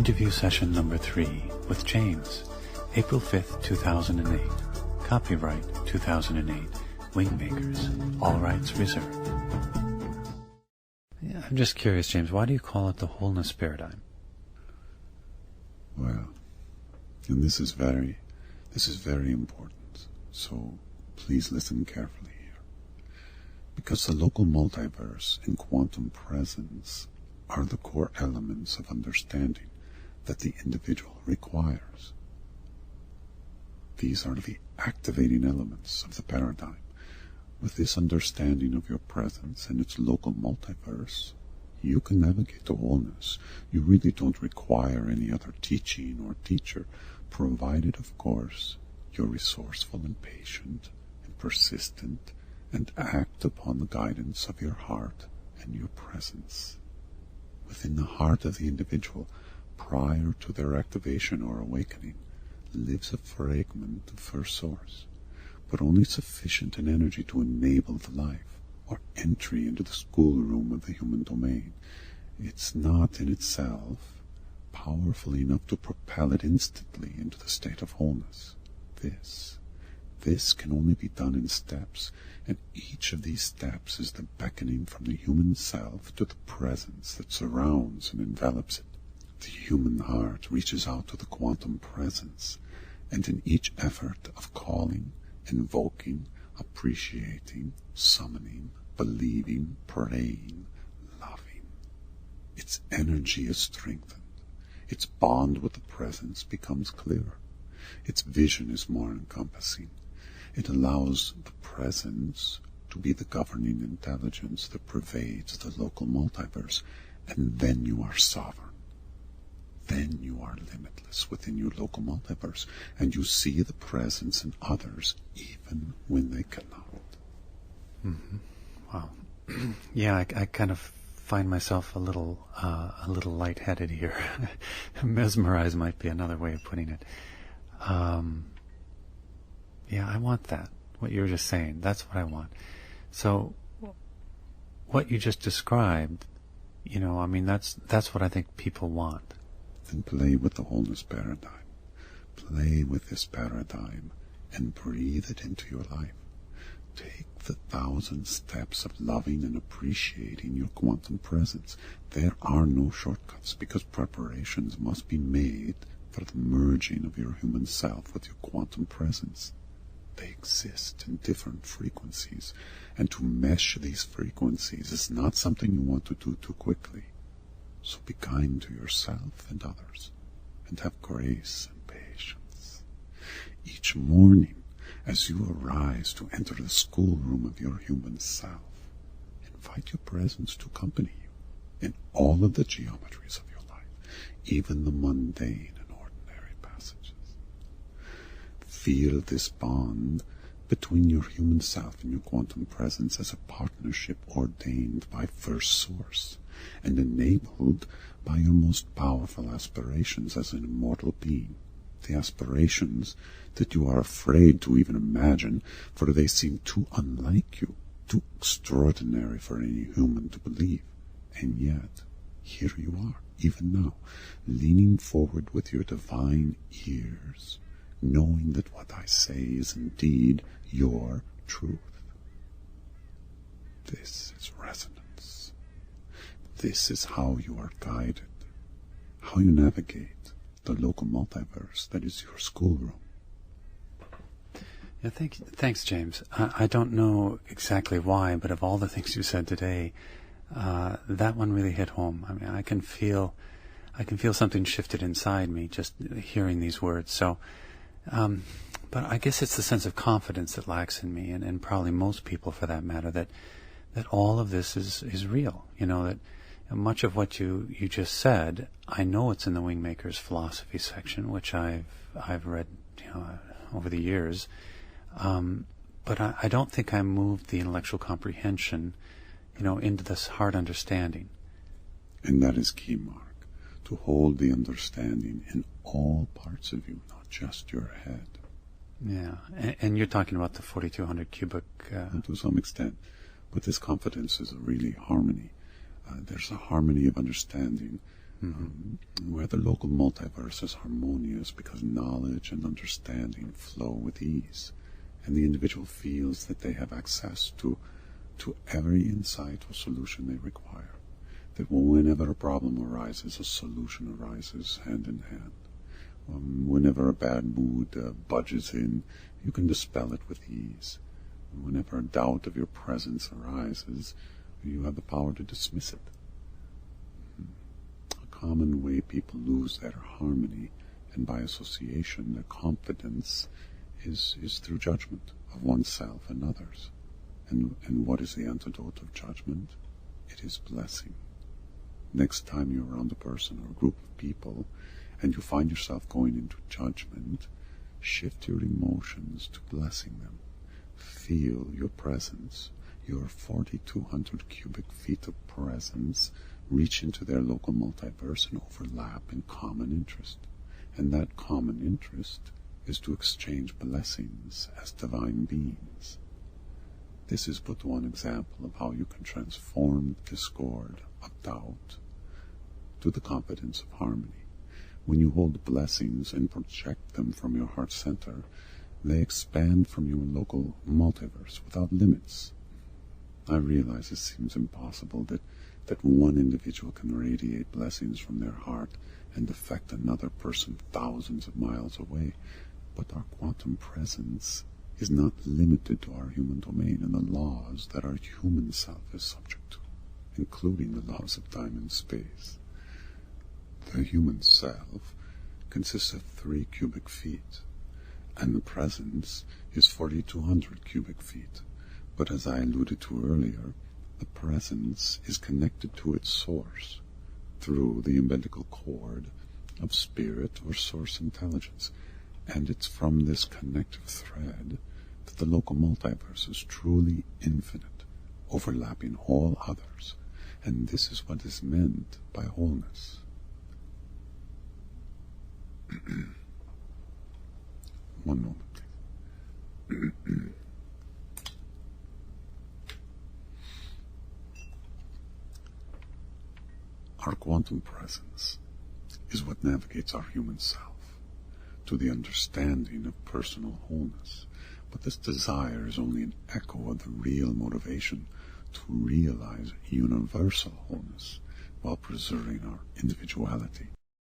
Interview session number 3 with James, April 5th, 2008. Copyright 2008. Wingmakers. All rights reserved. Yeah, I'm just curious, James, why do you call it the wholeness paradigm? Well, and this is very important. So please listen carefully here. Because the local multiverse and quantum presence are the core elements of understanding that the individual requires. These are the activating elements of the paradigm. With this understanding of your presence and its local multiverse, you can navigate to wholeness. You really don't require any other teaching or teacher, provided, of course, you're resourceful and patient and persistent and act upon the guidance of your heart and your presence. Within the heart of the individual, prior to their activation or awakening, lives a fragment of First Source, but only sufficient in energy to enable the life or entry into the schoolroom of the human domain. It's not in itself powerful enough to propel it instantly into the state of wholeness. This can only be done in steps, and each of these steps is the beckoning from the human self to the presence that surrounds and envelops it. The human heart reaches out to the quantum presence, and in each effort of calling, invoking, appreciating, summoning, believing, praying, loving, its energy is strengthened. Its bond with the presence becomes clearer. Its vision is more encompassing. It allows the presence to be the governing intelligence that pervades the local multiverse, and then you are sovereign. Then you are limitless within your local multiverse, and you see the presence in others even when they cannot. Mm-hmm. Wow. Yeah, I kind of find myself a little lightheaded here. Mesmerized might be another way of putting it. Yeah, I want that. What you were just saying, that's what I want. So, what you just described, I mean, that's what I think people want. Then play with the wholeness paradigm. Play with this paradigm and breathe it into your life. Take the 1,000 steps of loving and appreciating your quantum presence. There are no shortcuts, because preparations must be made for the merging of your human self with your quantum presence. They exist in different frequencies, and to mesh these frequencies is not something you want to do too quickly. So be kind to yourself and others, and have grace and patience. Each morning, as you arise to enter the schoolroom of your human self, invite your presence to accompany you in all of the geometries of your life, even the mundane and ordinary passages. Feel this bond between your human self and your quantum presence as a partnership ordained by First Source and enabled by your most powerful aspirations as an immortal being. The aspirations that you are afraid to even imagine, for they seem too unlike you, too extraordinary for any human to believe. And yet, here you are, even now, leaning forward with your divine ears, knowing that what I say is indeed your truth. This is resonance. This is how you are guided, how you navigate the local multiverse that is your schoolroom. Yeah, thanks, James. I don't know exactly why, but of all the things you said today, that one really hit home. I mean, I can feel something shifted inside me just hearing these words. So, but I guess it's the sense of confidence that lacks in me, and probably most people for that matter, that all of this is real. That much of what you just said, I know it's in the Wingmakers philosophy section, which I've read over the years, but I don't think I moved the intellectual comprehension into this heart understanding. And that is key, Mark, to hold the understanding in all parts of you, not just your head. Yeah, and you're talking about the 4,200 cubic... To some extent, but this confidence is really harmony. There's a harmony of understanding where the local multiverse is harmonious because knowledge and understanding flow with ease, and the individual feels that they have access to every insight or solution they require. That whenever a problem arises, a solution arises hand in hand. Whenever a bad mood budges in, you can dispel it with ease. Whenever a doubt of your presence arises, you have the power to dismiss it. A common way people lose their harmony, and by association their confidence, is through judgment of oneself and others. And what is the antidote of judgment? It is blessing. Next time you're around a person or a group of people and you find yourself going into judgment, shift your emotions to blessing them. Feel your presence, your 4,200 cubic feet of presence, reach into their local multiverse and overlap in common interest. And that common interest is to exchange blessings as divine beings. This is but one example of how you can transform discord of doubt to the confidence of harmony. When you hold blessings and project them from your heart center, they expand from your local multiverse without limits. I realize it seems impossible that one individual can radiate blessings from their heart and affect another person thousands of miles away, but our quantum presence is not limited to our human domain and the laws that our human self is subject to, including the laws of time and space. The human self consists of 3 cubic feet, and the presence is 4,200 cubic feet. But as I alluded to earlier, the presence is connected to its source through the umbilical cord of spirit or source intelligence, and it's from this connective thread that the local multiverse is truly infinite, overlapping all others, and this is what is meant by wholeness. One moment, please. Our quantum presence is what navigates our human self to the understanding of personal wholeness, but this desire is only an echo of the real motivation to realize universal wholeness while preserving our individuality.